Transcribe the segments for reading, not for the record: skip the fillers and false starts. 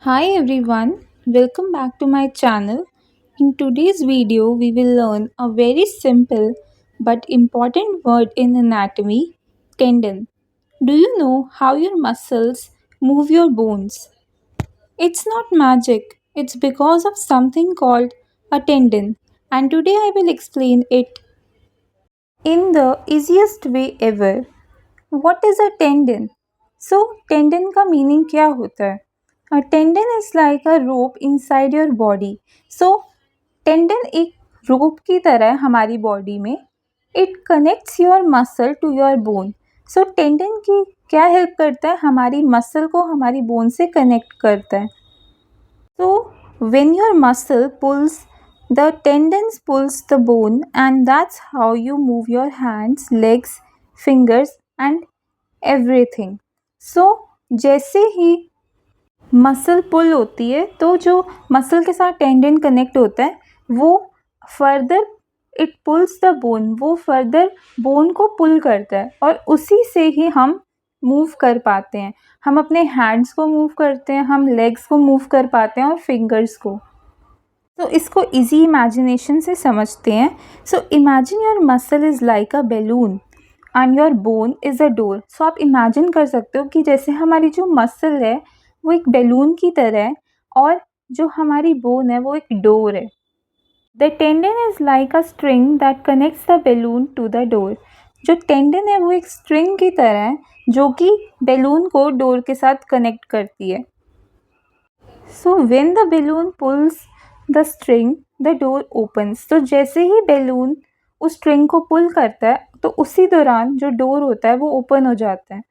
Hi everyone, welcome back to my channel. In today's video, we will learn a very simple but important word in anatomy, tendon. Do you know how your muscles move your bones? It's not magic, it's because of something called a tendon, and today I will explain it in the easiest way ever. What is a tendon? So, tendon का meaning क्या होता है? A tendon is like a rope inside your body. So, tendon एक rope की तरह है हमारी body में. It connects your muscle to your bone. So tendon की क्या हेल्प करता है? हमारी मसल को हमारी बोन से कनेक्ट करता है. So, when your muscle pulls, the tendons pulls the bone, and that's how you move your hands, legs, fingers and everything. So, जैसे ही मसल पुल होती है तो जो मसल के साथ टेंडन कनेक्ट होता है वो further it pulls the bone, वो फर्दर बोन को पुल करता है और उसी से ही हम मूव कर पाते हैं. हम अपने हैंड्स को मूव करते हैं, हम लेग्स को मूव कर पाते हैं और फिंगर्स को. तो इसको इजी इमेजिनेशन से समझते हैं. So imagine your muscle is like a balloon and your bone is a door. So आप इमेजिन कर सकते हो कि जैसे हमारी जो मसल है वो एक बैलून की तरह है और जो हमारी बोन है वो एक डोर है. The tendon is like a string that connects the balloon to the door. जो टेंडन है वो एक स्ट्रिंग की तरह है जो कि बैलून को डोर के साथ कनेक्ट करती है. So when the balloon pulls the string the door opens. तो जैसे ही बैलून उस स्ट्रिंग को पुल करता है तो उसी दौरान जो डोर होता है वो ओपन हो जाता है.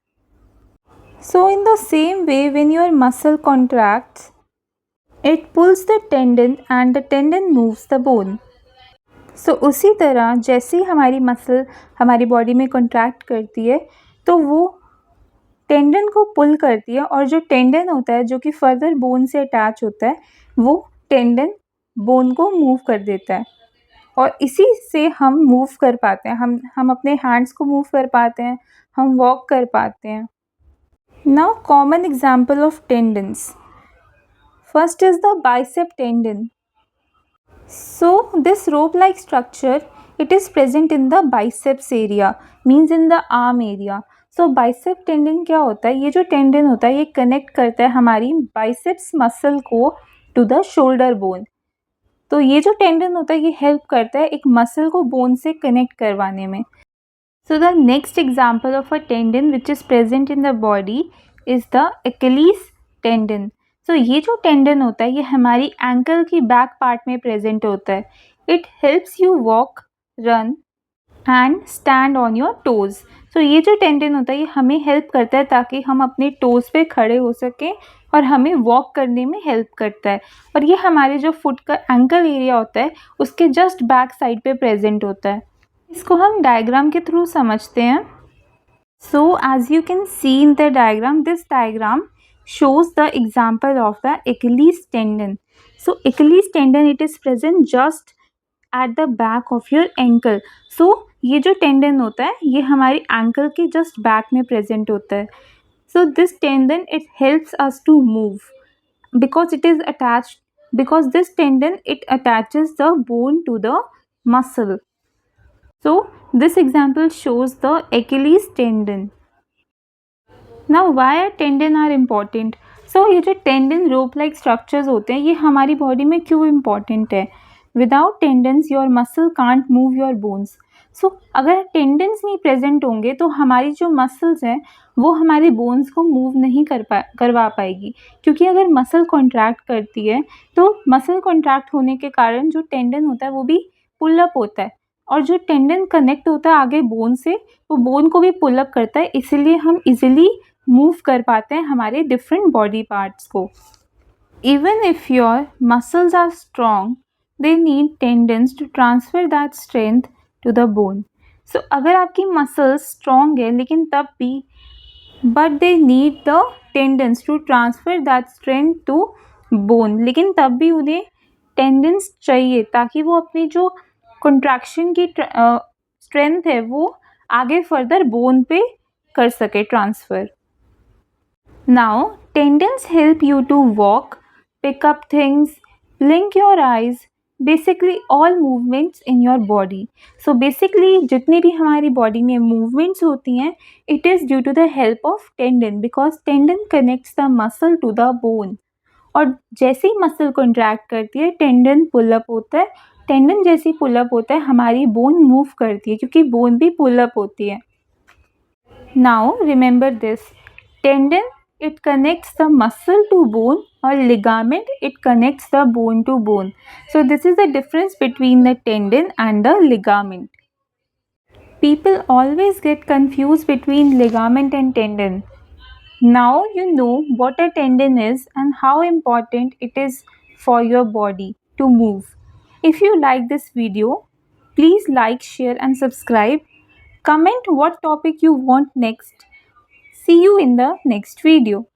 So in the same way when your muscle contracts it pulls the tendon and the tendon moves the bone. So उसी तरह जैसे ही हमारी मसल हमारी बॉडी में कॉन्ट्रैक्ट करती है तो वो टेंडन को पुल करती है और जो टेंडन होता है जो कि फर्दर बोन से अटैच होता है वो टेंडन बोन को मूव कर देता है और इसी से हम मूव कर पाते हैं. हम अपने हैंड्स को मूव कर पाते हैं, हम वॉक कर पाते हैं. Now common example of tendons. First is the bicep tendon. So this rope-like structure, it is present in the biceps area, means in the arm area. So bicep tendon क्या होता है? ये जो टेंडन होता है ये कनेक्ट करता है हमारी बाइसेप्स मसल को टू द शोल्डर बोन. तो ये जो टेंडन होता है ये हेल्प करता है एक मसल को बोन से कनेक्ट करवाने में. So the next example of a tendon which is present in the body is the Achilles tendon. तो ये जो टेंडन होता है ये हमारी एंकल की बैक पार्ट में प्रेजेंट होता है. It helps you walk, run and stand on your toes. तो ये जो टेंडन होता है ये हमें हेल्प करता है ताकि हम अपने टोज़ पे खड़े हो सकें और हमें वॉक करने में हेल्प करता है. और ये हमारे जो फुट का एंकल एरिया होता है उसके जस्ट बैक साइड पे प्रेजेंट होता है. इसको हम डायग्राम के थ्रू समझते हैं. So as you can see in the diagram, this diagram shows the example of the Achilles tendon. So Achilles tendon, it is present just at the back of your ankle. So ये जो tendon होता है ये हमारी ankle के just back में present होता है. So this tendon, it helps us to move because it is attached, because this tendon, it attaches the bone to the muscle. So this example shows the Achilles tendon. Now why are tendon are important. So ये जो tendon रोप like structures होते हैं ये हमारी body में क्यों important है? Without tendons your muscle can't move your bones. So अगर टेंडन्स नहीं प्रेजेंट होंगे तो हमारी जो मसल्स हैं वो हमारे बोन्स को मूव नहीं करवा पाएगी. क्योंकि अगर मसल कॉन्ट्रैक्ट करती है तो मसल कॉन्ट्रैक्ट होने के कारण जो टेंडन होता है वो भी पुल अप होता है और जो टेंडन कनेक्ट होता है आगे बोन से वो बोन को भी पुल अप करता है. इसीलिए हम इजीली मूव कर पाते हैं हमारे डिफरेंट बॉडी पार्ट्स को. Even if your muscles are strong they need tendons to transfer that strength to the bone. So अगर आपकी मसल्स स्ट्रॉन्ग है लेकिन तब भी but they need the tendons to transfer that strength to bone, लेकिन तब भी उन्हें टेंडन्स चाहिए ताकि वो अपनी जो कंट्रैक्शन की स्ट्रेंथ है वो आगे फर्दर बोन पे कर सके transfer. Now, tendons help you to walk, pick up things, blink your eyes, basically all movements in your body. So basically जितनी भी हमारी body में movements होती हैं, it is due to the help of tendon, because tendon connects the muscle to the bone. और जैसे ही muscle contract करती है टेंडन पुल अप होता है, टेंडन जैसे ही पुल अप होता है हमारी बोन मूव करती है, क्योंकि बोन भी पुल अप होती है. Now remember this, tendon it connects the muscle to bone, or ligament it connects the bone to bone. So this is the difference between the tendon and the ligament. People always get confused between ligament and tendon. Now you know what a tendon is and how important it is for your body to move. If you like this video, please like, share and subscribe. Comment what topic you want next. See you in the next video.